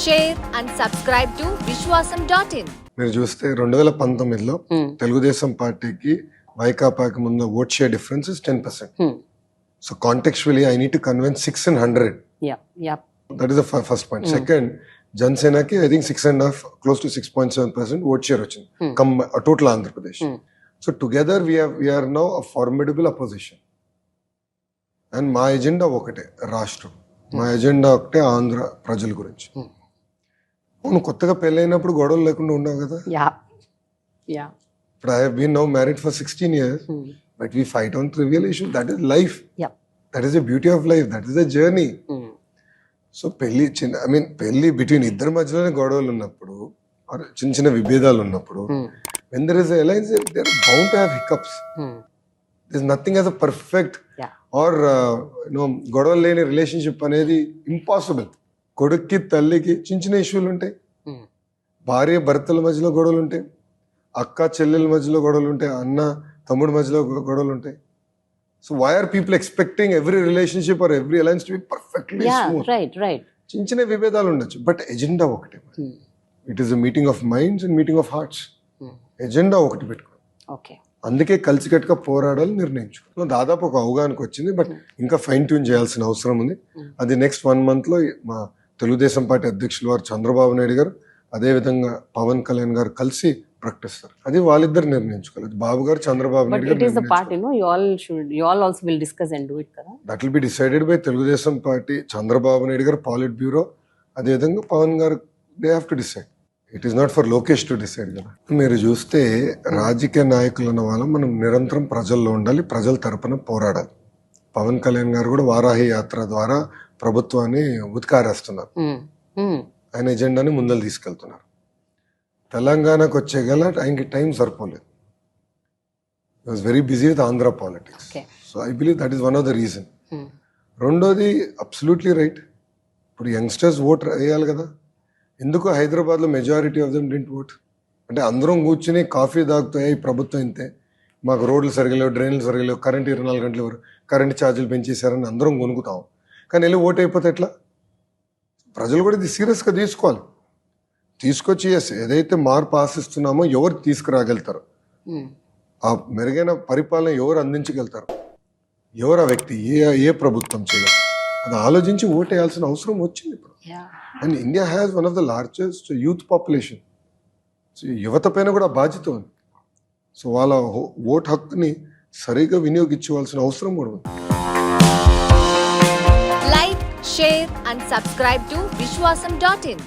share and subscribe to Vishwasam.in. మీరు చూస్తే 2019లో తెలుగుదేశం పార్టీకి వైకాపాకి ముందు vote share difference is 10%. So contextually I need to convince 6 in 100. That is the first point. Second, జనసేనకి I think 6.5 close to 6.7% vote share వచ్చింది total Andhra Pradesh. So together we are now a formidable opposition. And మా agenda ఒకటే, రాష్ట్రం. మా agenda ఒకటే, ఆంధ్ర ప్రజల గురించి. నువ్వు కొత్తగా పెళ్ళైనప్పుడు గొడవలు లేకుండా ఉన్నావు కదా. ఇప్పుడు I have been now married for 16 years, but we fight on trivial issues. That is life. That is the beauty of life. That is the journey. So పెళ్లి బిట్వీన్ ఇద్దరి మధ్యలోనే గొడవలు ఉన్నప్పుడు, చిన్న చిన్న విభేదాలు ఉన్నప్పుడు, when there is a alliance, they are bound to have hiccups. There is nothing as a perfect or గొడవలు లేని రిలేషన్షిప్ అనేది ఇంపాసిబుల్. కొడుక్కి తల్లికి చిన్న చిన్న ఇష్యూలు ఉంటాయి, భార్య భర్తల మధ్యలో గొడవలు ఉంటాయి, అక్క చెల్లెల మధ్యలో గొడవలు ఉంటాయి, అన్న తమ్ముడి మధ్యలో గొడవలు ఉంటాయి. So why are people expecting every relationship or every alliance to be perfectly smooth? చిన్న చిన్న విభేదాలు ఉండొచ్చు, బట్ ఎజెండా ఒకటే. It is a meeting of minds and meeting of hearts. Agenda ఒకటి పెట్టుకో. అందుకే కలిసికట్టుగా పోరాడాలి నిర్ణయించుకో. దాదాపు ఒక అవగాహనకు వచ్చింది, బట్ ఇంకా ఫైన్ ట్యూన్ చేయాల్సిన అవసరం ఉంది. అది నెక్స్ట్ 1 month లో మా తెలుగుదేశం పార్టీ అధ్యక్షులు వారు చంద్రబాబు నాయుడు గారు, అదేవిధంగా పవన్ కళ్యాణ్ గారు కలిసి ప్రకటిస్తారు. అది వాళ్ళిద్దరు నిర్ణయించుకోవాలి. బాబు గారు, చంద్రబాబు నాయుడు గారు. That will be decided by Telugu Desam party, Chandrababu Naidu గారు, పాలిట్ బ్యూరో, అదేవిధంగా పవన్ గారు. They have to decide. It is not for Lokesh to decide కదా. మీరు చూస్తే రాజకీయ నాయకులు అన్న వాళ్ళం మనం నిరంతరం ప్రజల్లో ఉండాలి, ప్రజల తరపున పోరాడాలి. పవన్ కళ్యాణ్ గారు కూడా వారాహి యాత్ర ద్వారా ప్రభుత్వాన్ని ఉతికారేస్తున్నారు. ఆయన ఎజెండాని ముందలు తీసుకెళ్తున్నారు. తెలంగాణకు వచ్చే గల ఆయనకి టైం సరిపోలేదు. హి was very busy with Andhra politics. So I believe that is one of the reason. రెండోది, అబ్సల్యూట్లీ రైట్, ఇప్పుడు యంగ్స్టర్స్ ఓట్ వేయాలి కదా. ఎందుకు హైదరాబాద్లో majority of them didn't vote? అంటే అందరం కూర్చుని కాఫీ తాగుతాయి, ప్రభుత్వం ఇంతే, మాకు రోడ్లు సరిగలేవు, డ్రైన్లు సరిగలేవు, కరెంట్ 24 గంటలు కరెంట్ ఛార్జీలు పెంచేశారని అందరం కొనుక్కుతాం. కానీ వెళ్ళి ఓటు అయిపోతే ఎట్లా? ప్రజలు కూడా ఇది సీరియస్గా తీసుకోవాలి. తీసుకొచ్చి ఏదైతే మార్పు ఆశిస్తున్నామో ఎవరు తీసుకురాగలుగుతారు, ఆ మెరుగైన పరిపాలన ఎవరు అందించగలుగుతారు, ఎవరు ఆ వ్యక్తి, ఏ ప్రభుత్వం చేయగలరు, అది ఆలోచించి ఓటు వేయాల్సిన అవసరం వచ్చింది ఇప్పుడు. And India has one of the largest youth population. So యువత పైన కూడా బాధ్యత ఉంది. సో వాళ్ళ ఓటు హక్కుని సరిగా వినియోగించవలసిన అవసరం కూడా ఉంది. Like, share and subscribe to Vishwasam.in.